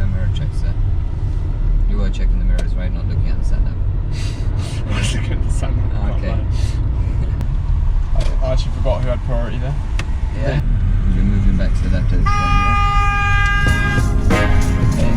a mirror check, sir. You are checking the mirrors, right? Not looking at the sat nav. I was looking at the sat nav. Okay. I actually forgot who had priority there. Yeah. We're moving back to the left of this one, yeah? Okay.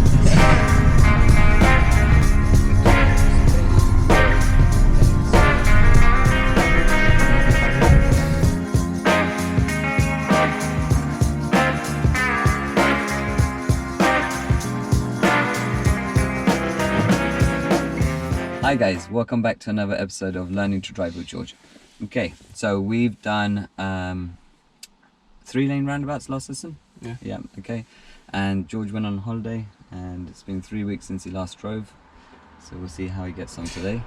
Hi guys, welcome back to another episode of Learning to Drive with George. Okay, so we've done 3-lane roundabouts last lesson. Yeah, okay. And George went on holiday and it's been 3 weeks since he last drove. So we'll see how he gets on today.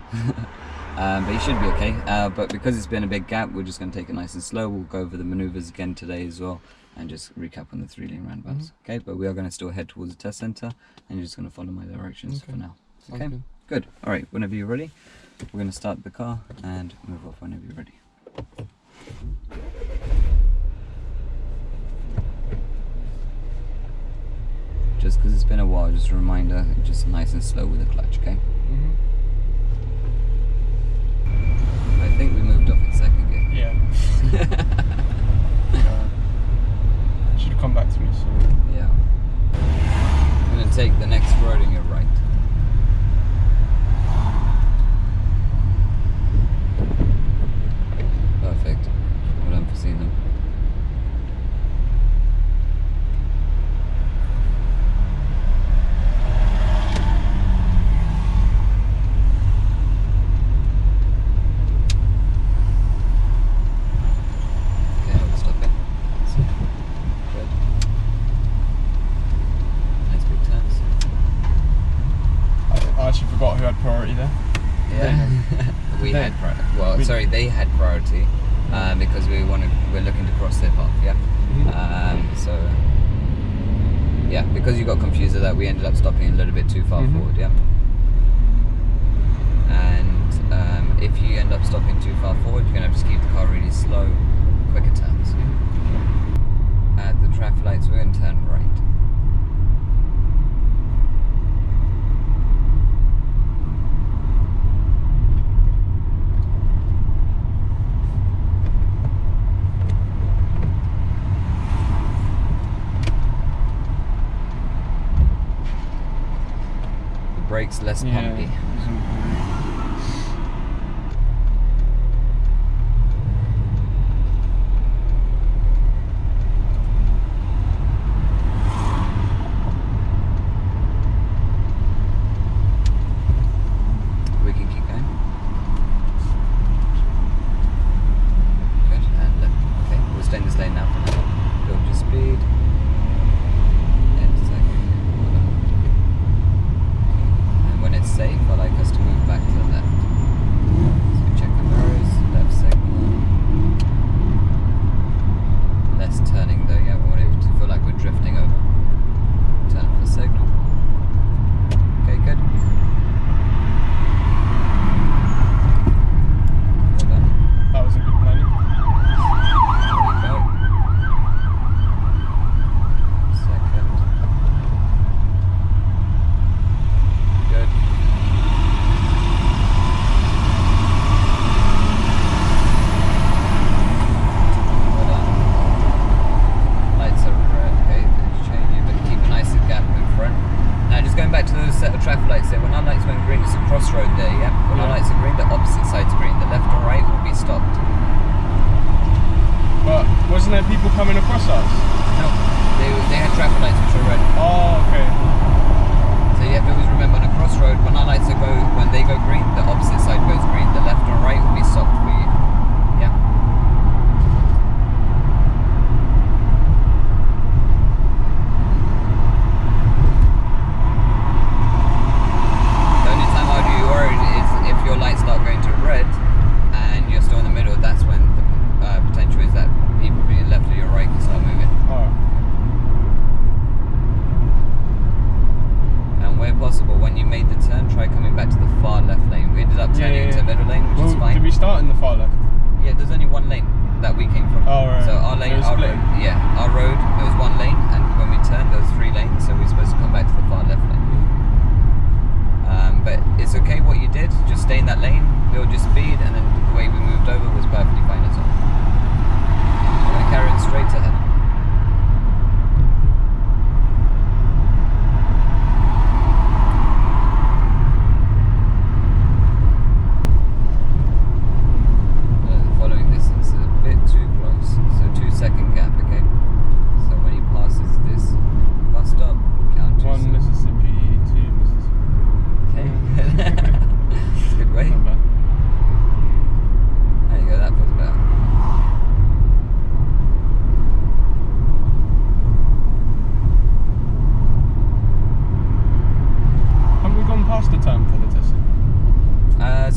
But he should be okay. But because it's been a big gap, we're just going to take it nice and slow. We'll go over the maneuvers again today as well and just recap on the 3-lane roundabouts. Okay, but we are going to still head towards the test center and you're just going to follow my directions for now. Okay, good. All right, whenever you're ready, we're going to start the car and move off whenever you're ready. Just because it's been a while, just a reminder, just nice and slow with the clutch, okay? I think we moved off in second gear. Yeah. Should have come back to me soon. Yeah. I'm going to take the next road on your right. Perfect. Well done for seeing them. Okay, I'll stop it. Good. Nice big turns. I actually forgot who had priority there. Yeah. We had priority. Well, sorry, they had priority because we're looking to cross their path. Yeah. So yeah, because you got confused with that, we ended up stopping a little bit too far forward. Yeah. And if you end up stopping too far forward, you're gonna have to keep the car really slow, quicker turns. At the traffic lights, we're gonna turn right. Brakes less pumpy. We can keep going. Good, and left. Okay, we'll stay in this lane now for now. Build your speed. When it's safe, I like us to move back to the left. So we check the mirrors, left signal. Less turning though, yeah, we want it to feel like we're drifting over. Turn for signal. Okay, good. Well done. That was a good planning. There we go. Second. Good. Well done. Lights are red, okay, they're changing, but keep a nice gap in front. Now just going back to those set of traffic lights there, when our lights went green, it's a crossroad there, yeah? When our lights are green, the opposite side's green, the left and right will be stopped. But wasn't there people coming across us? No, they had traffic lights which were red. Oh, okay. So you have to always remember on a crossroad, when our lights when they go green, the opposite side goes green. The left and right will be stopped for you. Yeah. The only time I'd be worried is if your lights start going to red and you're still in the middle. That's when the potential is that people being left or your right can start moving. Alright. And where possible, when you made the turn, try coming back to the far left lane. We ended up turning into the middle lane, which is fine. Did we start in the far left? Yeah, there's only one lane that we came from. Oh, right. So our lane, our road, there was one lane, and when we turned, there was 3 lanes, so we were supposed to come back to the far left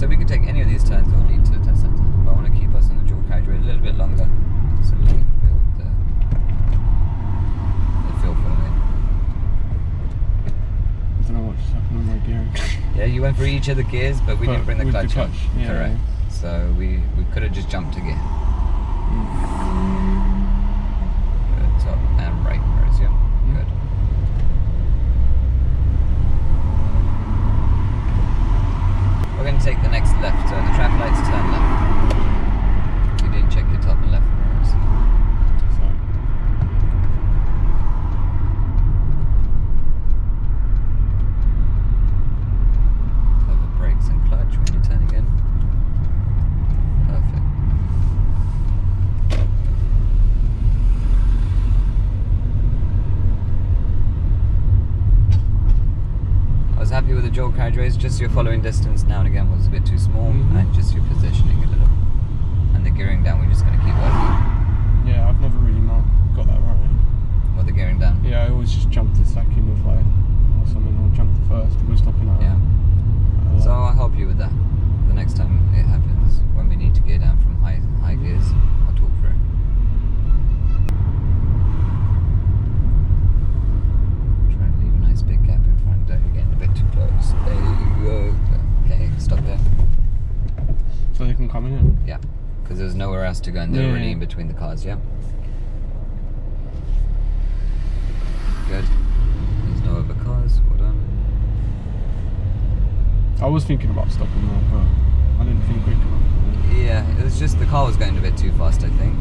so we can take any of these turns that will lead to the test centre. But I want to keep us on the dual carriageway a little bit longer, so we can build the feel for it. I don't know what just happened on my gearing. Yeah, you went for each of the gears, but we didn't bring the with clutch, the up. clutch, yeah, Correct. yeah. So we could have just jumped a gear. Good, top and right mirrors, yeah? Good. We're going to take the next left, so the traffic lights turn left. You didn't check your top and left mirrors. So, Cover brakes and clutch when you turn again. Perfect. I was happy with the dual carriageways, just your following distance now and again was a bit too small, and just your positioning a little. And the gearing down, we're just going to keep working. yeah, I've never really not got that right. Or the gearing down. Yeah, I always just jump the second or like or something, or jump the first. We're stopping at. Yeah. So I'll help you with that. The next time it happens, when we need to gear down from high gears, I'll talk through it. Try and leave a nice big gap in front. Don't get a bit too close. There you go. Okay, stop there. So they can come in. Yeah, because there's nowhere else to go, and they're Yeah, already yeah. in between the cars. Yeah. Good. There's no other cars. Well done. I was thinking about stopping there, but I didn't think quick enough. Yeah, it was just the car was going a bit too fast, I think.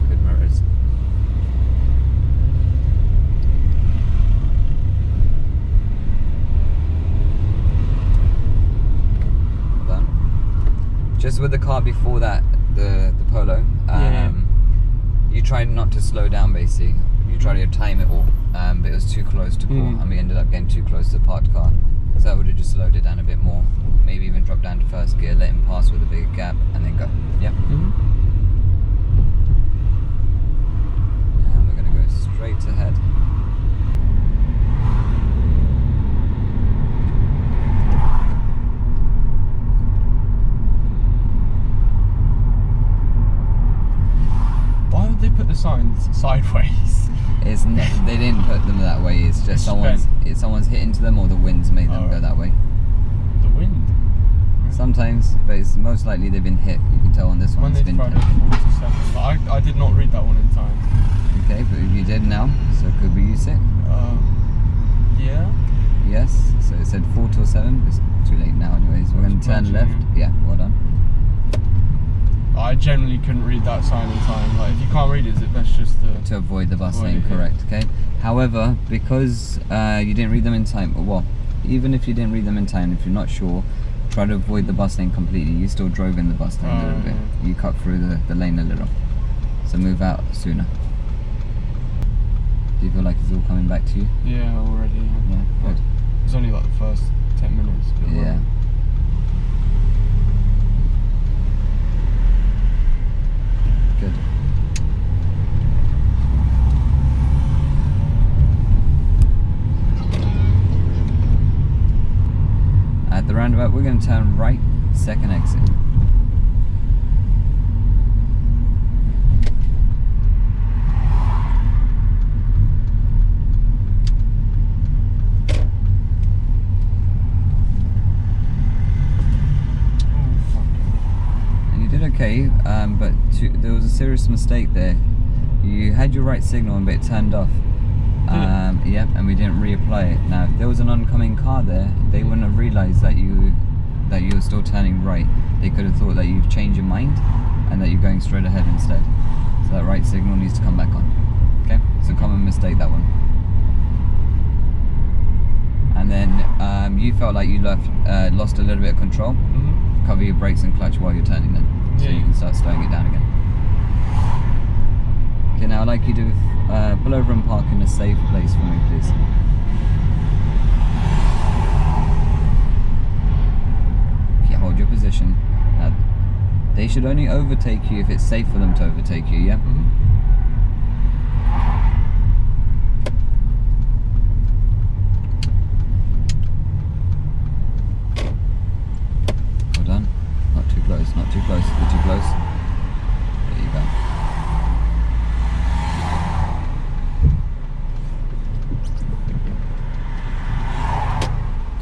Good mirrors. Well done. Just with the car before that, the Polo, you tried not to slow down basically. You tried to time it all, but it was too close to call, and we ended up getting too close to the parked car. So I would have just slowed it down a bit more. Maybe even drop down to first gear, let him pass with a bigger gap, and then go. Yep. And we're going to go straight ahead. Why would they put the signs sideways? They didn't put them that way. It's just It's someone's hit into them, or the wind's made them go that way. The wind. Sometimes, but it's most likely they've been hit. You can tell on this one. Monday It's been Friday 47. But I did not read that one in time. okay, but you did now, so could we use it? Yeah. Yes. So it said 4 till 7. It's too late now, anyways. We're going to turn left. Yeah, well done. I generally couldn't read that sign in time. Like if you can't read it, that's just To avoid the bus Avoid lane, it, yeah. correct? Okay. However, because you didn't read them in time, well, even if you didn't read them in time, if you're not sure, try to avoid the bus lane completely. You still drove in the bus lane a little bit. You cut through the lane a little. So move out sooner. Do you feel like it's all coming back to you? Yeah, already. Yeah, good. It's only like the first 10 minutes. But Yeah. Good. At the roundabout, we're going to turn right, second exit. Okay, but there was a serious mistake there. You had your right signal but it turned off. Yep, and we didn't reapply it. Now, if there was an oncoming car there, they wouldn't have realised that you were still turning right. They could have thought that you've changed your mind and that you're going straight ahead instead. So that right signal needs to come back on. Okay, it's a common mistake, that one. And then you felt like you lost a little bit of control. Cover your brakes and clutch while you're turning then. So you can start slowing it down again. Okay, now I'd like you to pull over and park in a safe place for me, please. Okay, hold your position. Now, they should only overtake you if it's safe for them to overtake you, yeah?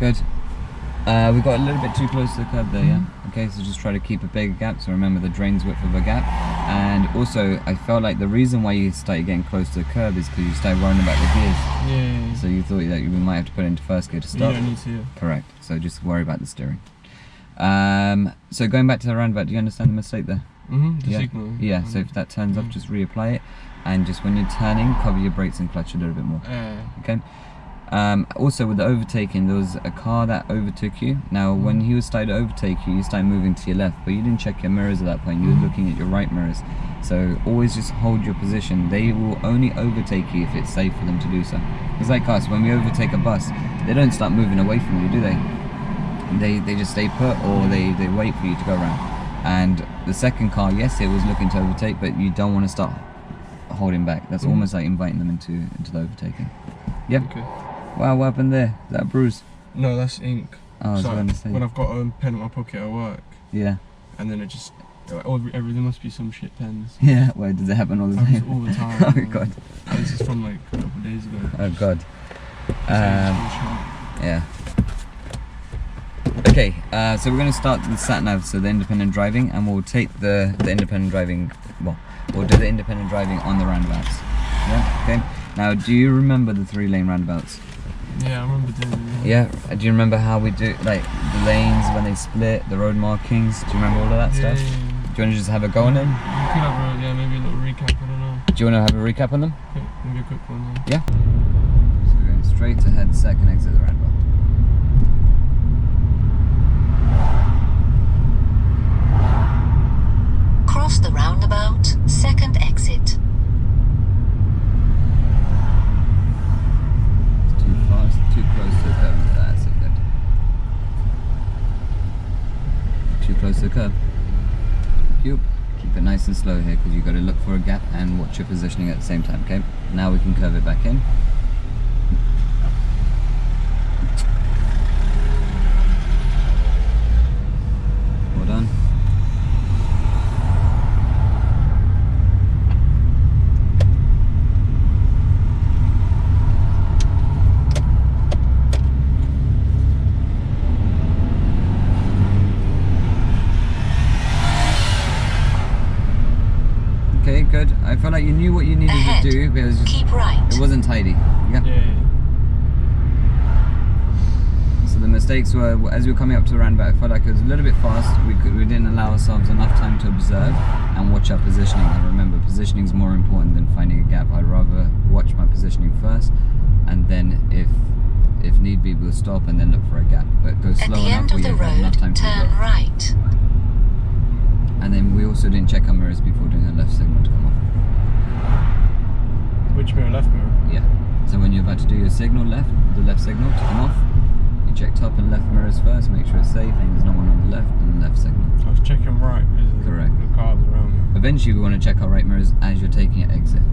Good. We got a little bit too close to the curb there, yeah? Okay, so just try to keep a bigger gap, so remember the drain's width of a gap. And also, I felt like the reason why you started getting close to the curb is because you started worrying about the gears. Yeah. So you thought that you might have to put it into first gear to stop. You don't need to, yeah. Correct, so just worry about the steering. So going back to the roundabout, do you understand the mistake there? The signal. Yeah, so if that turns off, just reapply it. And just when you're turning, cover your brakes and clutch a little bit more. Okay? Also with the overtaking, there was a car that overtook you. Now when he was starting to overtake you, you started moving to your left, but you didn't check your mirrors at that point. You were looking at your right mirrors. So always just hold your position. They will only overtake you if it's safe for them to do so. It's like us, when we overtake a bus, they don't start moving away from you, do they? They just stay put, or they wait for you to go around. And the second car, yes, it was looking to overtake, but you don't want to start holding back. That's almost like inviting them into the overtaking. Yep. Okay. Wow, what happened there? Is that a bruise? No, that's ink. Oh, I was going to say. When I've got a pen in my pocket at work. Yeah. And then it just, there must be some shit pens. Yeah, why does it happen all the time? All the time. Oh god. This is from like a couple of days ago. Oh god. Yeah. Okay, so we're going to start the sat nav, so the independent driving, and we'll take the independent driving, well, we'll do the independent driving on the roundabouts. Yeah, okay. Now, do you remember the 3-lane roundabouts? Yeah, I remember doing it. Yeah, do you remember how we do, like, the lanes when they split, the road markings? Do you remember all of that stuff? Yeah. Do you want to just have a go on them? You could have maybe a little recap, I don't know. Do you want to have a recap on them? Okay, maybe a quick one. Yeah. So we're going straight ahead, second exit the roundabout. Cross the roundabout, second exit. Too fast, too close to the curb. That's it, good. Too close to the curb. Keep it nice and slow here, because you've got to look for a gap and watch your positioning at the same time, okay? Now we can curve it back in. Well done. Okay, good. I felt like you knew what you needed Ahead. to do, but Keep right. it wasn't tidy. Yeah. So the mistakes were, as we were coming up to the roundabout, I felt like it was a little bit fast. We didn't allow ourselves enough time to observe and watch our positioning. And remember, positioning is more important than finding a gap. I'd rather watch my positioning first, and then if need be, we'll stop and then look for a gap. But go slow enough where you have enough time to turn look. right. And then we also didn't check our mirrors before doing a left signal to come off. Which mirror? Left mirror? Yeah. So when you're about to do your signal the left signal to come off, you check top and left mirrors first, make sure it's safe and there's no one on the left, and the left signal. I was checking right because Correct. The cars around me. Eventually we want to check our right mirrors as you're taking an exit.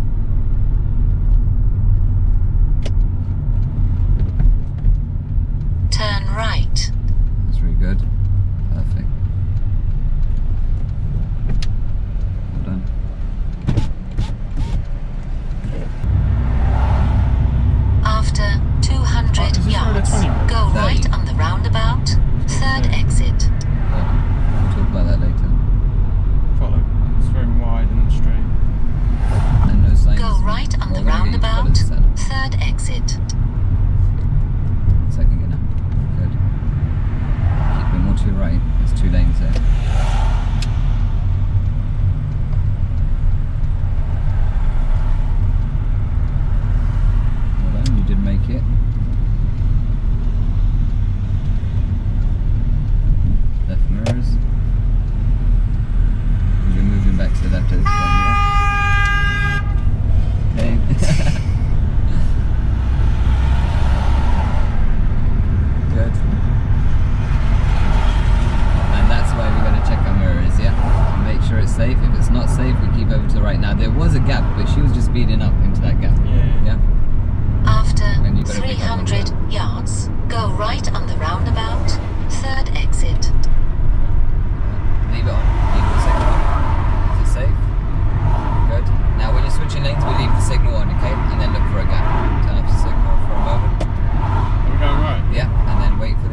Turn right. That's really good. Perfect. Well done. After 200 is this road a yards, 20 road? go 30. right on the roundabout, third exit. Good. We'll talk about that later. Felt like it's very wide and straight. And no signs. Go right on the We're gonna get you roundabout, to follow the third exit. second gear now. Good. Keep it more to your right. There's 2 lanes there. Well done, you did make it. Left mirrors. You're moving back to the left at this point, yeah? Okay. Good. And that's why we got to check our mirrors, yeah? And make sure it's safe. If it's not safe, we keep over to the right. Now there was a gap, but she was just speeding up into that gap. Yeah? After And you gotta pick up on 300 yards, go right on the roundabout, third exit. Leave it on. Leave the signal on. Is it safe? Good. Now when you're switching lanes, we leave the signal on, okay? And then look for a gap. Turn off the signal for a moment. Are we going right? Yeah, and then wait for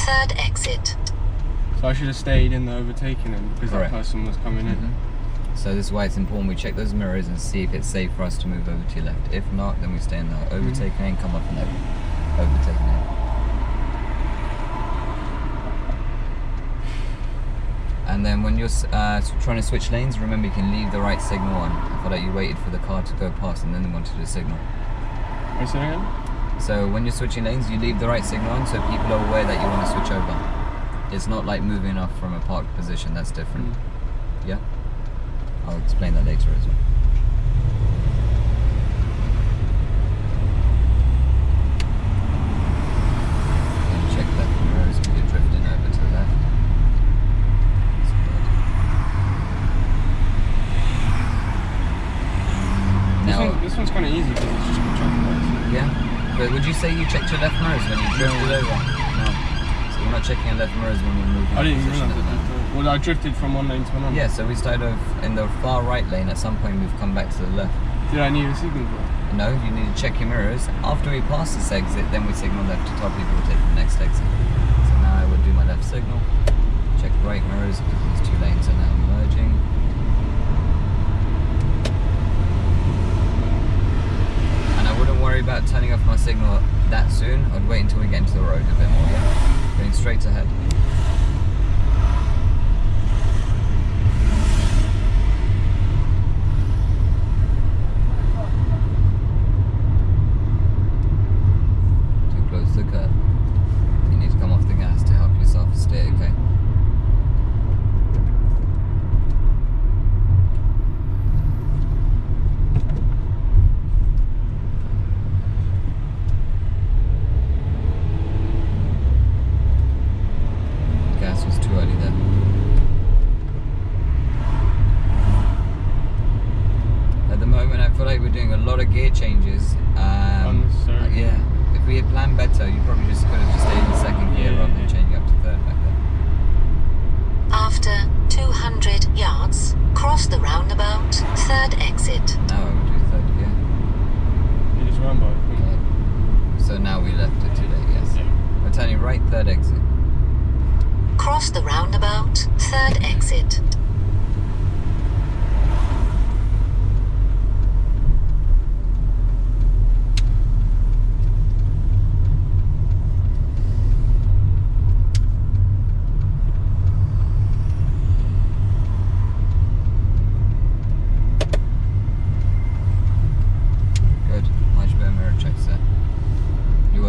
third exit. So I should have stayed in the overtaking him because Correct. that person was coming in. So this is why it's important we check those mirrors and see if it's safe for us to move over to your left. If not, then we stay in the overtaking lane, come off and overtaking lane. And then when you're trying to switch lanes, remember you can leave the right signal on. I feel like you waited for the car to go past and then they wanted a signal. What's that again? So when you're switching lanes, you leave the right signal on so people are aware that you want to switch over. It's not like moving off from a parked position, that's different. Yeah? I'll explain that later as well. And check left mirrors because you're drifting over to the left. That's good. Now, This one's kind of easy because it's just got traffic lights. yeah? But would you say you checked your left mirrors when you drifted over? No. So we're not checking our left mirrors when we're moving I didn't even position realise at the moment. that. Well, I drifted from one lane to another. Yeah, so we started off in the far right lane. At some point, we've come back to the left. Did I need a signal for it? No, you need to check your mirrors. After we pass this exit, then we signal left to tell people we're taking the next exit. So now I would do my left signal, check right mirrors because these two lanes are now merging. And I wouldn't worry about turning off my signal that soon. I'd wait until we get into the road a bit more, yeah? Going straight ahead. Gear changes. Unnecessary. Yeah. If we had planned better, you probably just could have just stayed in second gear rather than changing up to third back there. After 200 yards, cross the roundabout, third exit. Now I would do third gear. You just ran by it. Okay. So now we left it too late, yes. Yeah. We're turning right, third exit. Cross the roundabout, third exit.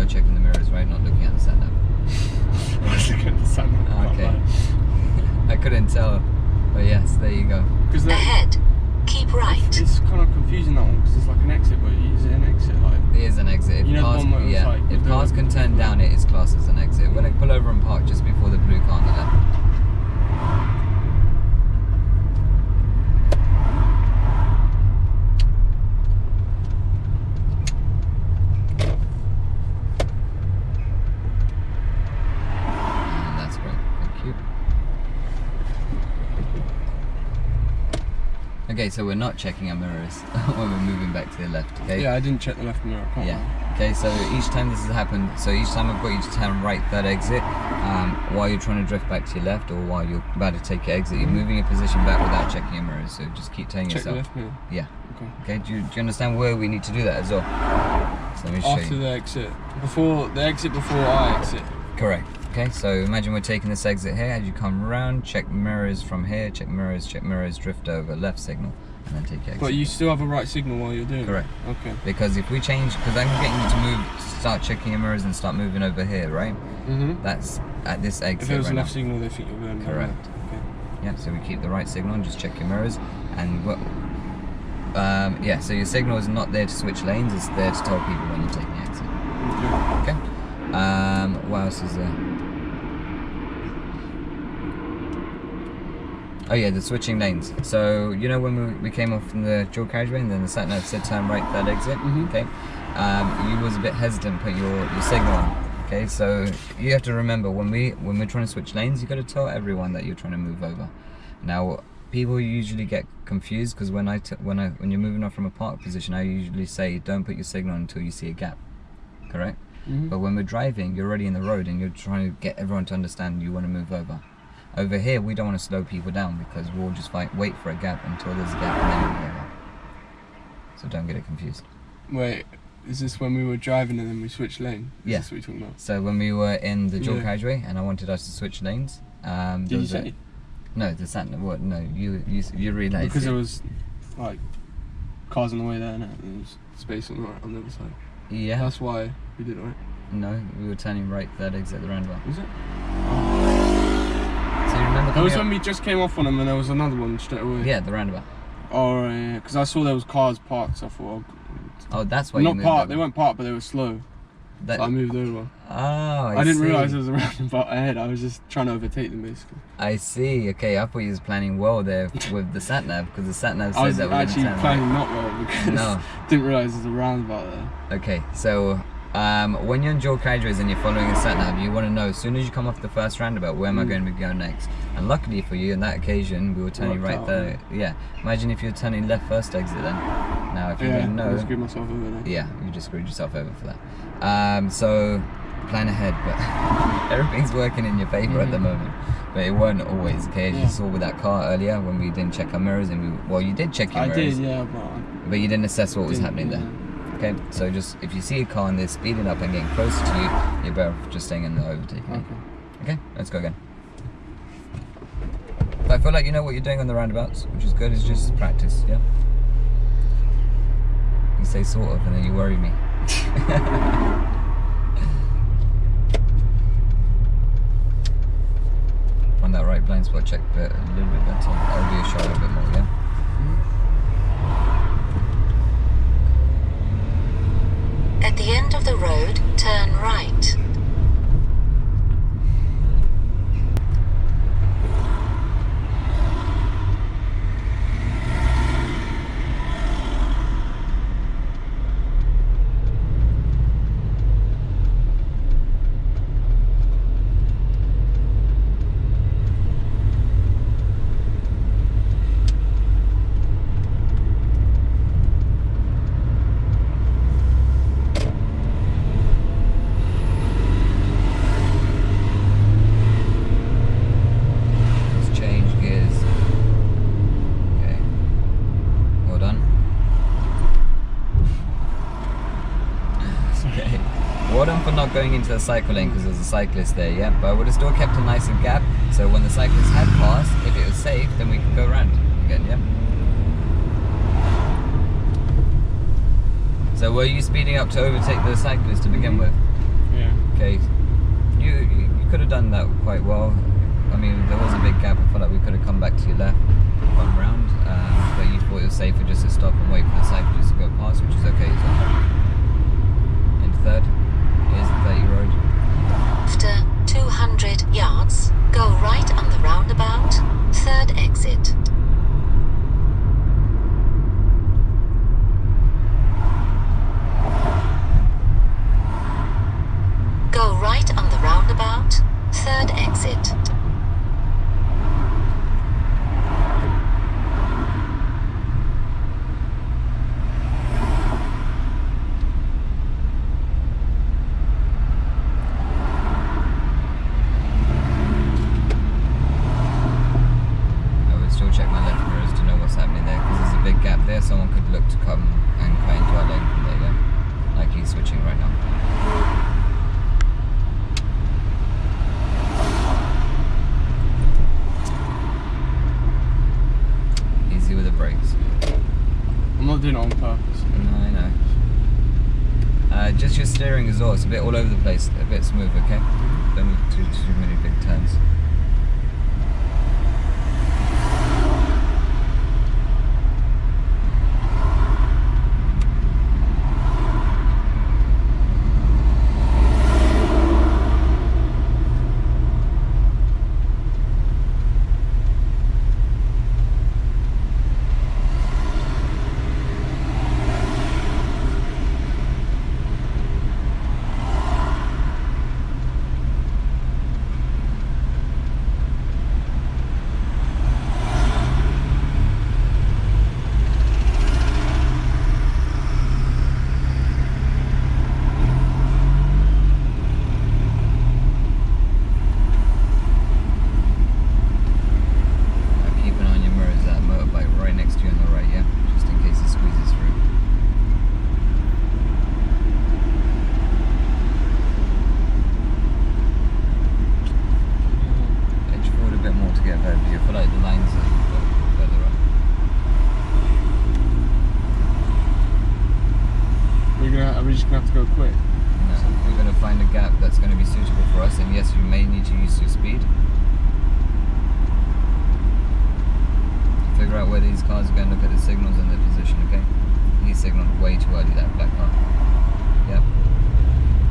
Checking the mirrors, right? Not looking at the sat nav. Okay. I couldn't tell, but yes, there you go. Ahead, keep right. It's kind of confusing that one because it's like an exit, but is it an exit? Like it is an exit. If cars, if cars can turn down, it is classed as an exit. We're gonna pull over and park just before the blue car on the left. Okay, so we're not checking our mirrors when we're moving back to the left, okay? Yeah, I didn't check the left mirror, I can't lie. Okay, so each time this has happened, so each time I've got you to turn right, third exit, while you're trying to drift back to your left or while you're about to take your exit, you're moving your position back without checking your mirrors, so just keep telling Check the yourself. left mirror. Yeah. Okay. Okay, do you understand where we need to do that as well? So let me show After you. the exit. Before I exit. Correct. Okay, so imagine we're taking this exit here, as you come around, check mirrors from here, check mirrors, drift over, left signal, and then take your exit. But you still have a right signal while you're doing Correct. it? Okay. Because if we change, because I'm getting you to move, start checking your mirrors and start moving over here, right? Mm-hmm. That's at this exit. If there was right a left now. signal, they think you're going Correct. Okay. Yeah, so we keep the right signal and just check your mirrors. And what? Yeah, so your signal is not there to switch lanes; it's there to tell people when you're taking the exit. Okay. What else is there? Oh yeah, the switching lanes. So you know when we came off from the dual carriageway and then the sat nav said turn right, third exit. Mm-hmm. Okay. You was a bit hesitant, put your signal on. Okay, so you have to remember when we're trying to switch lanes, you got to tell everyone that you're trying to move over. Now, people usually get confused because when you're moving off from a park position, I usually say don't put your signal on until you see a gap. Correct? But when we're driving, you're already in the road and you're trying to get everyone to understand you want to move over. Over here, we don't want to slow people down because we'll just wait for a gap until there's a gap and then we'll move over. So don't get it confused. Wait, is this when we were driving and then we switched lane? Is this what you're talking about? So when we were in the dual carriageway and I wanted us to switch lanes, did you say? No, the sat nav. What? No, you realised because there was like cars on the way there, and there was space on the other side. Yeah. That's why we did it, right? No, we were turning right that exit the roundabout. Was it? So you remember? That was when we just came off on them, and there was another one straight away. Yeah, the roundabout. Oh yeah, because I saw there was cars parked. So I thought. Oh, that's why. Not you moved parked. over. They weren't parked, but they were slow. So I moved over. Oh, I didn't realise there was a roundabout ahead. I was just trying to overtake them, basically. I see. Okay, I thought you was planning well there with the sat nav because the sat nav said that we're I was actually planning not well because didn't realise there's a roundabout there. Okay, so when you're in dual carriageways and you're following a sat nav, you want to know as soon as you come off the first roundabout, where am I going to be going next? And luckily for you, on that occasion, we were turning right there. Yeah. Imagine if you're turning left first exit then. Now, if you didn't know, I screwed myself over there. Yeah, you just screwed yourself over for that. So plan ahead, but everything's working in your favour at the moment. But it weren't always, okay? As you saw with that car earlier when we didn't check our mirrors and you did check your mirrors. I did, yeah, but you didn't assess what was happening there. Okay, so just if you see a car and they're speeding up and getting closer to you, you're better off just staying in the overtaking lane. Okay, let's go again. But I feel like you know what you're doing on the roundabouts, which is good. It's just practice, yeah? You say sort of and then you worry me. On that right blind spot, check a little bit better. I'll be a shot a bit more, yeah? At the end of the road, turn right. Going into the cycle lane because there's a cyclist there, yeah, but I would have still kept a nice gap so when the cyclist had passed, if it was safe, then we could go around again, yeah? So were you speeding up to overtake the cyclist to begin with? Yeah. Okay, you could have done that quite well. I mean, there was a big gap. I felt like we could have come back to your left, one round, but you thought it was safer just to stop and wait for the cyclist to go past, which is okay as well. In third. Here's the 30 road. After 200 yards, go right on the roundabout, third exit. Go right on the roundabout, third exit. Someone could look to come and cut into our lane from there, yeah? Like he's switching right now. Easy with the brakes. I'm not doing it on purpose. No, I know. Just your steering as well, it's a bit all over the place, a bit smooth, okay? Don't need too many big turns. just gonna have to go quick. No, we're going to find a gap that's going to be suitable for us, and yes, you may need to use your speed. Figure out where these cars are going, look at the signals and their position, okay? He signaled way too early, that black car. Yep.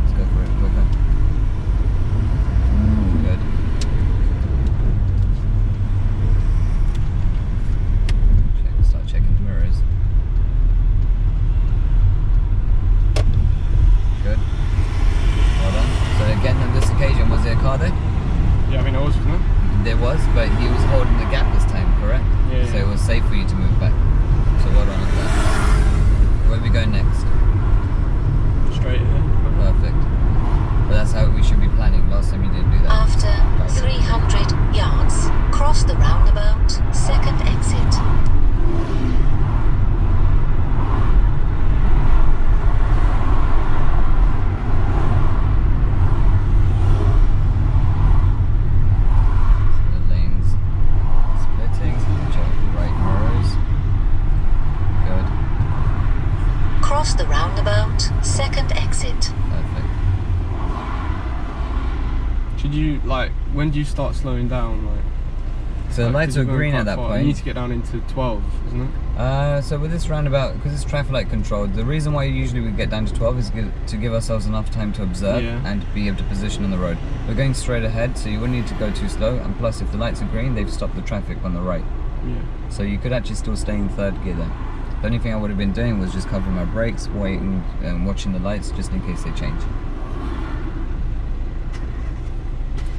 Let's go for it, quicker. Good. Start checking the mirrors. Good. Well done. So again, on this occasion, was there a car there? Yeah, I mean, I was, wasn't it? There was, but he was holding the gap this time, correct? Yeah. So it was safe for you to move back. So well done on that. Where are we going next? Straight ahead. Perfect. But that's how we should be planning. Last time you didn't do that. After 300 yards, cross the roundabout, second exit. Cross the roundabout, second exit. Perfect. Should you, like, when do you start slowing down? Like, So the lights 'cause are you're going green quite at that far. point. You need to get down into 12, isn't it? So with this roundabout, because it's traffic light controlled, the reason why usually we get down to 12 is to give ourselves enough time to observe Yeah. and be able to position on the road. We're going straight ahead, so you wouldn't need to go too slow, and plus if the lights are green, they've stopped the traffic on the right. Yeah. So you could actually still stay in third gear there. The only thing I would have been doing was just covering my brakes, waiting and watching the lights just in case they change.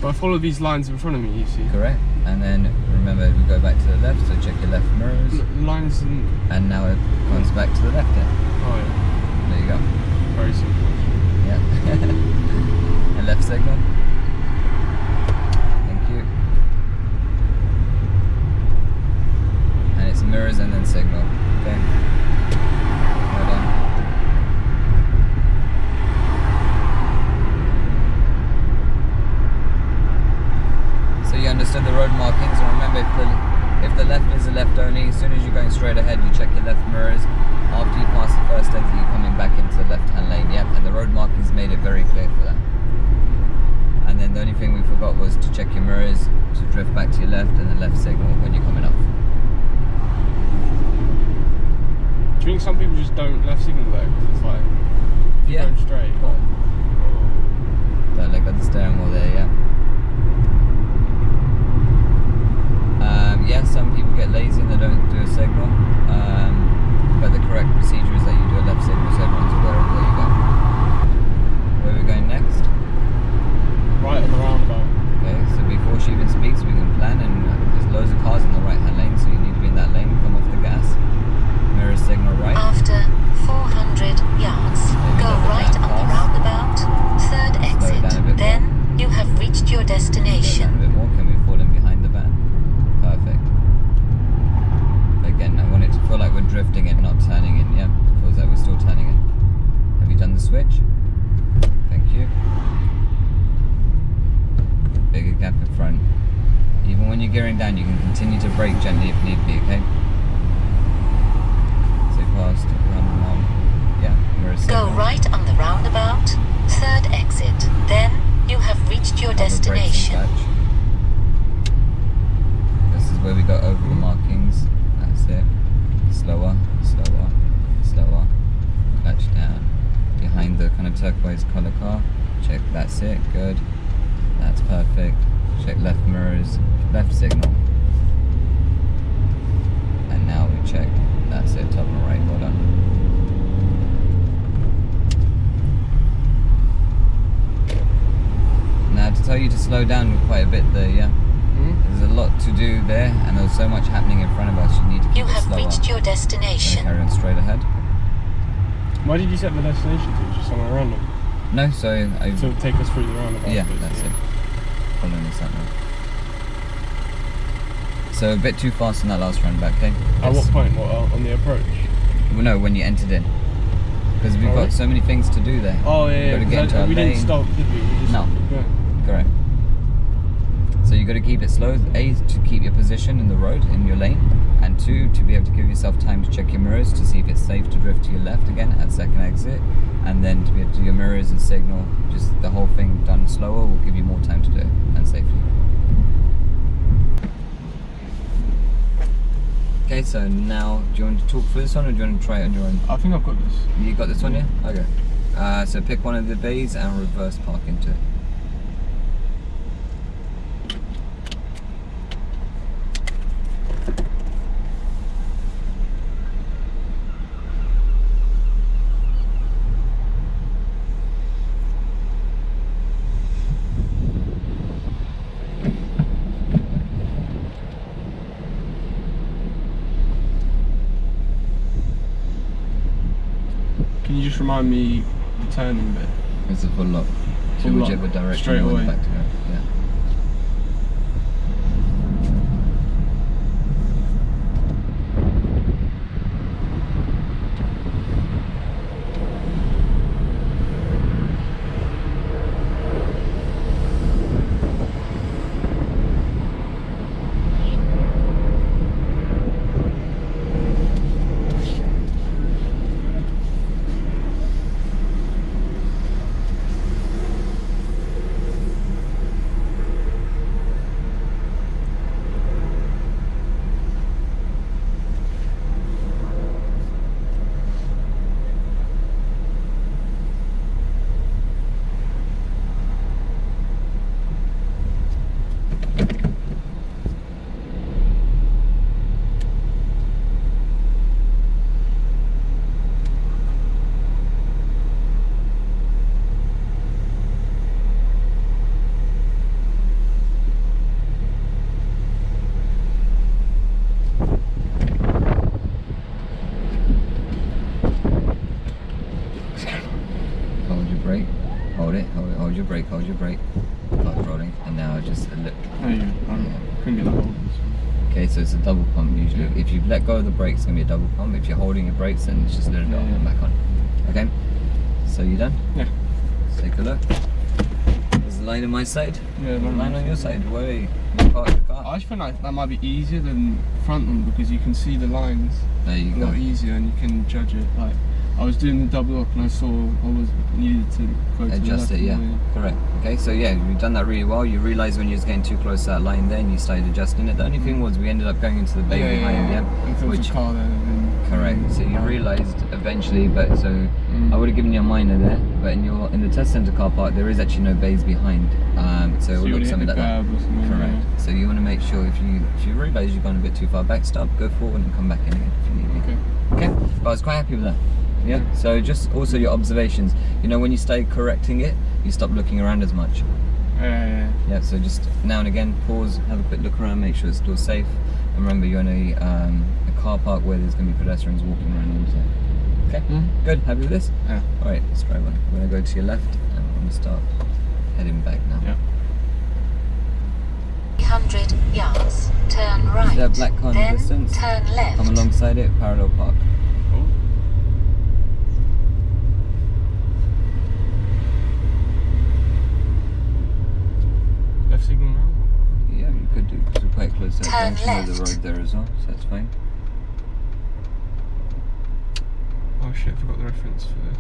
But I follow these lines in front of me, you see. Correct. And then remember, we go back to the left, so check your left mirrors. Lines in... And now it comes back to the left then. Oh yeah. There you go. Very simple. Yeah. A left signal. Thank you. And it's mirrors and then signal. Okay. Well done. So you understood the road markings, and remember if the left is a left only, as soon as you're going straight ahead, you check your left mirrors. After you pass the first exit, you're coming back into the left-hand lane. Yep, and the road markings made it very clear for that. And then the only thing we forgot was to check your mirrors, to drift back to your left, and the left signal when you're coming off. Do you think some people just don't left signal there? Because it's like, if you're Yeah. going straight. Oh. Like, Don't look at the steering wheel there, yeah. Yeah, some people get lazy and they don't do a signal. But the correct procedure is that you do a left signal so everyone's aware of where you're going. Where are we going next? right on the roundabout. Okay, so before she even speaks, we can plan, and there's loads of cars in the right hand lane, so you need to be in that lane. Come off the gas. Mirror signal right. After 400 yards, go right on the roundabout, third exit. Then you have reached your Slow down destination. a bit more. Can we fall in behind the van? Perfect. Again, I want it to feel like we're drifting and not turning in. Yeah, feels like we're still turning in. Have you done the switch? Thank you. Bigger gap in front. Even when you're gearing down, you can continue to brake gently if need be. Okay. So past round. Yeah, mirror signal. Go right on the roundabout, third exit. Then you have reached your Cover brakes and destination. clutch. This is where we go over the markings. That's it. Slower, slower, slower. Clutch down. Behind the kind of turquoise colour car. Check, that's it, good. That's perfect. Check left mirrors, left signal. And now we check, that's it, top and right, well done. Now to tell you to slow down quite a bit there, yeah? There's a lot to do there, and there's so much happening in front of us, you need to keep You it have slower. reached your Gonna destination. carry on straight ahead. Why did you set the destination to? Just somewhere random? No, so I... To take us through the roundabout. Yeah, basically. that's it. Following this up now. So a bit too fast in that last roundabout, okay? At what point? What, on the approach? Well, no, when you entered in. Because we've Oh, got really? so many things to do there. Oh yeah, We've got to get into our we didn't lane. stop, did we? We just, No. yeah. Correct. So you got to keep it slow. A, to keep your position in the road, in your lane, and 2, to be able to give yourself time to check your mirrors to see if it's safe to drift to your left again at second exit, and then to be able to do your mirrors and signal. Just the whole thing done slower will give you more time to do it and safely. Okay, so now do you want to talk for this one or do you want to try it on your own? I think I've got this. You got this one, yeah? Okay. So pick one of the bays and reverse park into it. Can you just remind me the turning bit? It's a full lock. Full To lock, whichever direction straight you want away. the back to go. Yeah. Hold your brake, hold your brake. Car's rolling, and now just a little. There you go. I couldn't get the hold of this one. Okay, so it's a double pump usually. Yeah. If you let go of the brakes, it's gonna be a double pump. If you're holding your brakes, then it's just a little bit off and back on. Okay, so you done? Yeah. Let's take a look. There's the line on my side. Yeah, The line on your side. Where are you? Park the car. I just feel like that might be easier than front one because you can see the lines There you a go. lot easier and you can judge it. Like I was doing the double up and I saw I was needed to go to the Adjust left it, yeah. and the- Correct. Okay, so yeah, you've done that really well. You realised when you was getting too close to that line there and you started adjusting it. The only thing was we ended up going into the bay behind, yeah? If there was a car there, then Correct. So you realised eventually, but so I would have given you a minor there, but in the test centre car park there is actually no bays behind. So it will you look would something hit like the that. curb or something. Correct. So you want to make sure if you realise you've gone a bit too far back, stop, go forward and come back in again if you need Okay. to. Okay. But I was quite happy with that. Yeah. So just also your observations. You know when you start correcting it, you stop looking around as much. Yeah. Yeah, so just now and again, pause, have a quick look around, make sure it's still safe. And remember, you're in a car park where there's going to be pedestrians walking around also. Okay, good. Happy with this? Yeah. Alright, let's try one. We're going to go to your left and we're going to start heading back now. Yeah. 300 yards. Turn right. Is there a black car in the then distance? turn left. Come alongside it, parallel park. Oh. Left signal now? Yeah, you could do, because we're quite close to the Turn junction of the left. road there as well, so that's fine. Oh shit, I forgot the reference for this.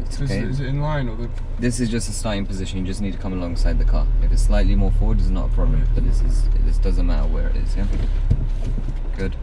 It's Is, okay. is it in line or the... This is just a starting position, you just need to come alongside the car. If it's slightly more forward, it's not a problem, but this doesn't matter where it is, yeah? Good.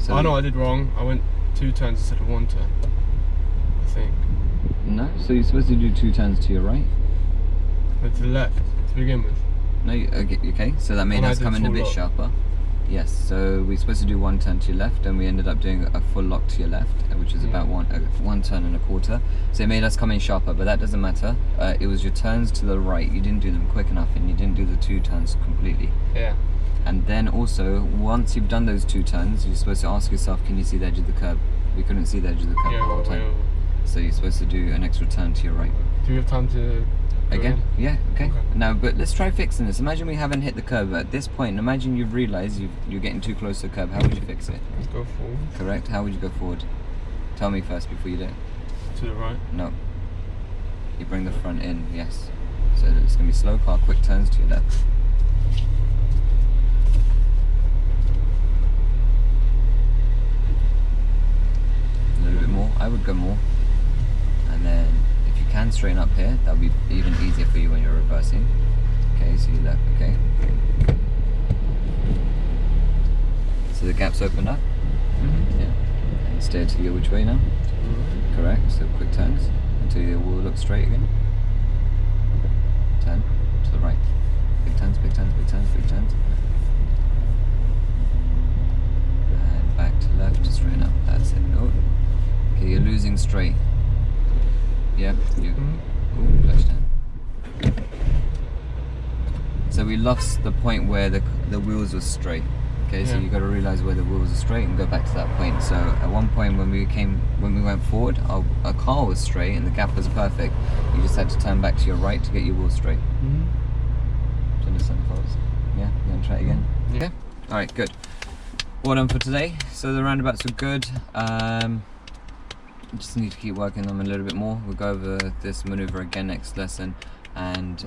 So I know I did wrong. I went 2 turns instead of 1 turn, I think. No, so you're supposed to do 2 turns to your right. But to the left to begin with. No, okay, so that made And I us did come in a full bit lock. sharper. Yes, so we're supposed to do 1 turn to your left, and we ended up doing a full lock to your left, which is about 1 turn and a quarter. So it made us come in sharper, but that doesn't matter. It was your turns to the right. You didn't do them quick enough, and you didn't do the 2 turns completely. Yeah. And then also, once you've done those 2 turns, you're supposed to ask yourself, can you see the edge of the curb? We couldn't see the edge of the curb the whole time. So you're supposed to do an extra turn to your right. Do you have time to go Again? in? Yeah, okay. Now, but let's try fixing this. Imagine we haven't hit the curb at this point. Imagine you've realised you're getting too close to the curb. How would you fix it? Let's go forward. Correct. How would you go forward? Tell me first before you do it. To the right. No. You bring the front in, yes. So it's going to be slow car, quick turns to your left. A little bit more. I would go more. And then if you can straighten up here, that'll be even easier for you when you're reversing. Okay, so you left, okay. So the gap's opened up. Yeah. And steer to your which way now? Correct, so quick turns until your wheel looks straight again. Turn to the right. Big turns, big turns, big turns, big turns. And back to left to straighten up. That's it. No. Okay, you're losing straight. Yeah, you. Ooh, flash down. So we lost the point where the wheels were straight. Okay, so you got to realise where the wheels are straight and go back to that point. So at one point when we went forward, our car was straight and the gap was perfect. You just had to turn back to your right to get your wheels straight. Do you understand the faults? Yeah, you want to try it again? Yeah. All right, good. Well done for today. So the roundabouts were good. Just need to keep working them a little bit more. We'll go over this manoeuvre again next lesson, and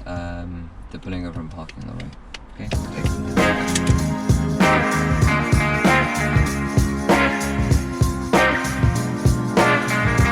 the pulling over and parking on the right. Okay.